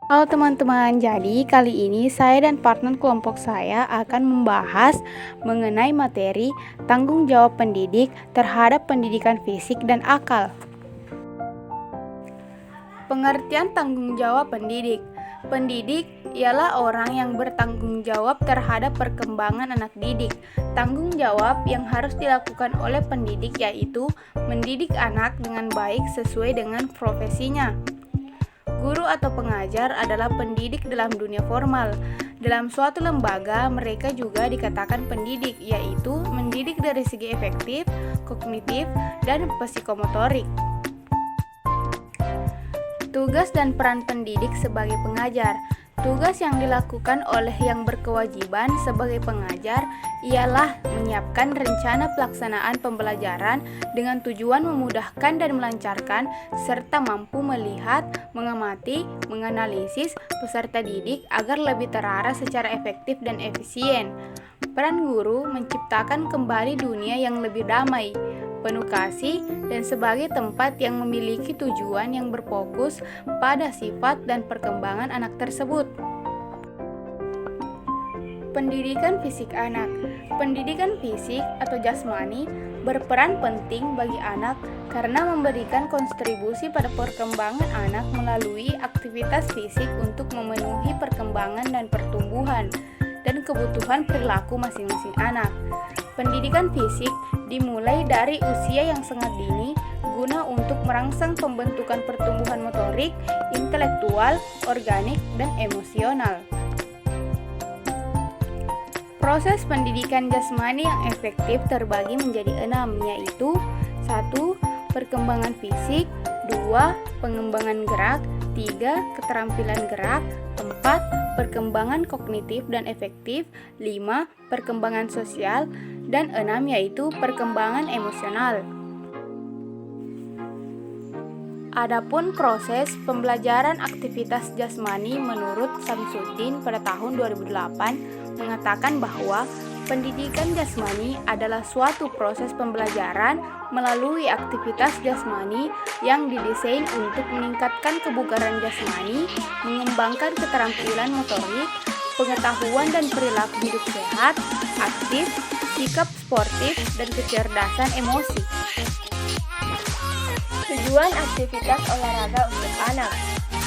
Halo teman-teman, jadi kali ini saya dan partner kelompok saya akan membahas mengenai materi tanggung jawab pendidik terhadap pendidikan fisik dan akal. Pengertian tanggung jawab pendidik. Pendidik ialah orang yang bertanggung jawab terhadap perkembangan anak didik. Tanggung jawab yang harus dilakukan oleh pendidik yaitu mendidik anak dengan baik sesuai dengan profesinya. Guru atau pengajar adalah pendidik dalam dunia formal. Dalam suatu lembaga, mereka juga dikatakan pendidik, yaitu mendidik dari segi efektif, kognitif, dan psikomotorik. Tugas dan peran pendidik sebagai pengajar. Tugas yang dilakukan oleh yang berkewajiban sebagai pengajar ialah menyiapkan rencana pelaksanaan pembelajaran dengan tujuan memudahkan dan melancarkan serta mampu melihat, mengamati, menganalisis peserta didik agar lebih terarah secara efektif dan efisien. Peran guru menciptakan kembali dunia yang lebih damai, penuh kasih, dan sebagai tempat yang memiliki tujuan yang berfokus pada sifat dan perkembangan anak tersebut. Pendidikan fisik anak. Pendidikan fisik atau jasmani berperan penting bagi anak karena memberikan kontribusi pada perkembangan anak melalui aktivitas fisik untuk memenuhi perkembangan dan pertumbuhan dan kebutuhan perilaku masing-masing anak. Pendidikan fisik dimulai dari usia yang sangat dini guna untuk merangsang pembentukan pertumbuhan motorik, intelektual, organik, dan emosional. Proses pendidikan jasmani yang efektif terbagi menjadi 6, yaitu 1. Perkembangan fisik, 2. Pengembangan gerak, 3. Keterampilan gerak, 4. Perkembangan kognitif dan efektif, 5. Perkembangan sosial, dan 6 yaitu perkembangan emosional. Adapun proses pembelajaran aktivitas jasmani menurut Samsudin pada tahun 2008 mengatakan bahwa pendidikan jasmani adalah suatu proses pembelajaran melalui aktivitas jasmani yang didesain untuk meningkatkan kebugaran jasmani, mengembangkan keterampilan motorik, pengetahuan dan perilaku hidup sehat, aktif, sikap sportif, dan kecerdasan emosi. Tujuan aktivitas olahraga untuk anak.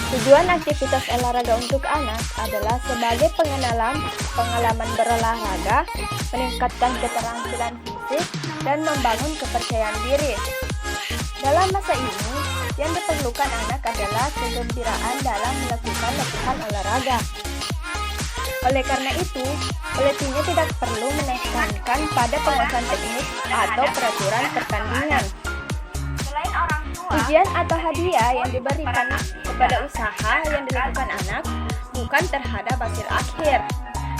Tujuan aktivitas olahraga untuk anak adalah sebagai pengenalan pengalaman berolahraga, meningkatkan keterampilan fisik, dan membangun kepercayaan diri. Dalam masa ini, yang diperlukan anak adalah kegembiraan dalam melakukan latihan olahraga. Oleh karena itu, pelatihnya tidak perlu menekankan pada penguasaan teknik atau peraturan pertandingan. Ujian atau hadiah yang diberikan kepada usaha yang dilakukan anak bukan terhadap hasil akhir,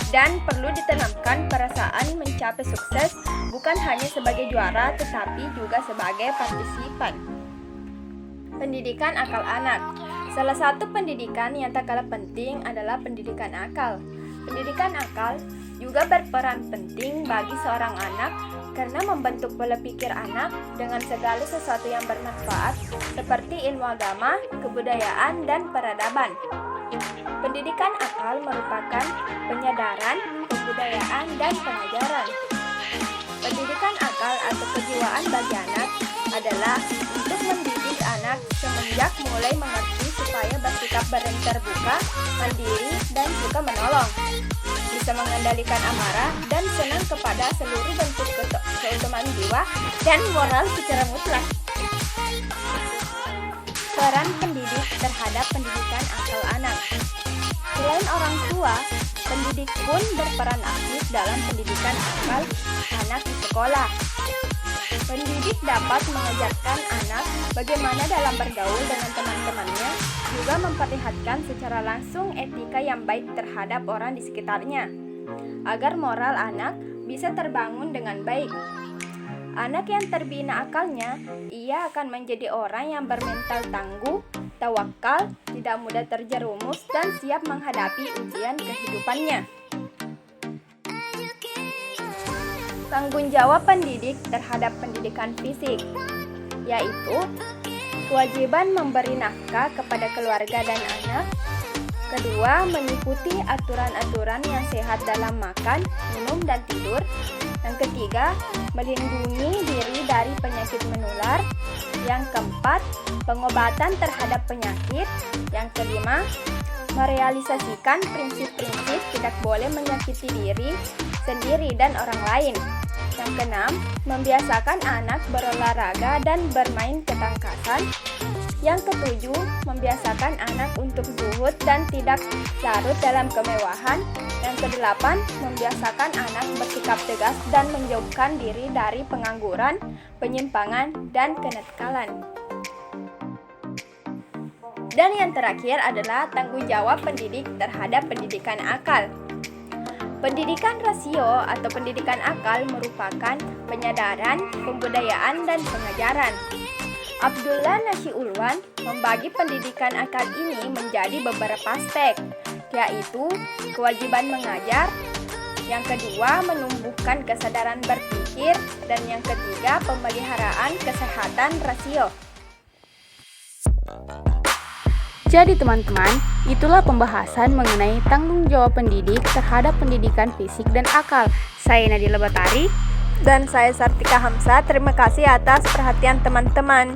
dan perlu ditanamkan perasaan mencapai sukses bukan hanya sebagai juara tetapi juga sebagai partisipan. Pendidikan akal anak. Salah satu pendidikan yang tak kalah penting adalah pendidikan akal. Pendidikan akal juga berperan penting bagi seorang anak karena membentuk pola pikir anak dengan segala sesuatu yang bermanfaat seperti ilmu agama, kebudayaan, dan peradaban. Pendidikan akal merupakan penyadaran, kebudayaan, dan pengajaran. Pendidikan akal atau kejiwaan bagi anak adalah untuk mendidik anak semenjak mulai mengerti supaya bersikap terbuka, mandiri, dan juga menolong. Bisa mengendalikan amarah dan senang kepada seluruh bentuk keutuhan jiwa dan moral secara mutlak. Peran pendidik terhadap pendidikan akal anak. Selain orang tua, pendidik pun berperan aktif dalam pendidikan akal anak di sekolah. Pendidik dapat mengajarkan anak bagaimana dalam bergaul dengan teman-temannya, juga memperlihatkan secara langsung etika yang baik terhadap orang di sekitarnya, agar moral anak bisa terbangun dengan baik. Anak yang terbina akalnya, ia akan menjadi orang yang bermental tangguh, tawakal, tidak mudah terjerumus, dan siap menghadapi ujian kehidupannya. Tanggung jawab pendidik terhadap pendidikan fisik, yaitu kewajiban memberi nafkah kepada keluarga dan anak, Kedua, mengikuti aturan-aturan yang sehat dalam makan, minum, dan tidur. Yang ketiga, melindungi diri dari penyakit menular. Yang keempat, pengobatan terhadap penyakit. Yang kelima, merealisasikan prinsip-prinsip tidak boleh menyakiti diri sendiri dan orang lain. Yang keenam, membiasakan anak berolahraga dan bermain ketangkasan. Yang ketujuh, membiasakan anak untuk zuhud dan tidak larut dalam kemewahan. Yang kedelapan, membiasakan anak bersikap tegas dan menjauhkan diri dari pengangguran, penyimpangan, dan kenakalan. Dan yang terakhir adalah tanggung jawab pendidik terhadap pendidikan akal. Pendidikan rasio atau pendidikan akal merupakan penyadaran, pembudayaan, dan pengajaran. Abdullah Nasyiulwan membagi pendidikan akal ini menjadi beberapa aspek, yaitu kewajiban mengajar, yang kedua menumbuhkan kesadaran berpikir, dan yang ketiga pemeliharaan kesehatan rasio. Jadi teman-teman, itulah pembahasan mengenai tanggung jawab pendidik terhadap pendidikan fisik dan akal. Saya Nadila Batari. Dan saya Sartika Hamzah. Terima kasih atas perhatian teman-teman.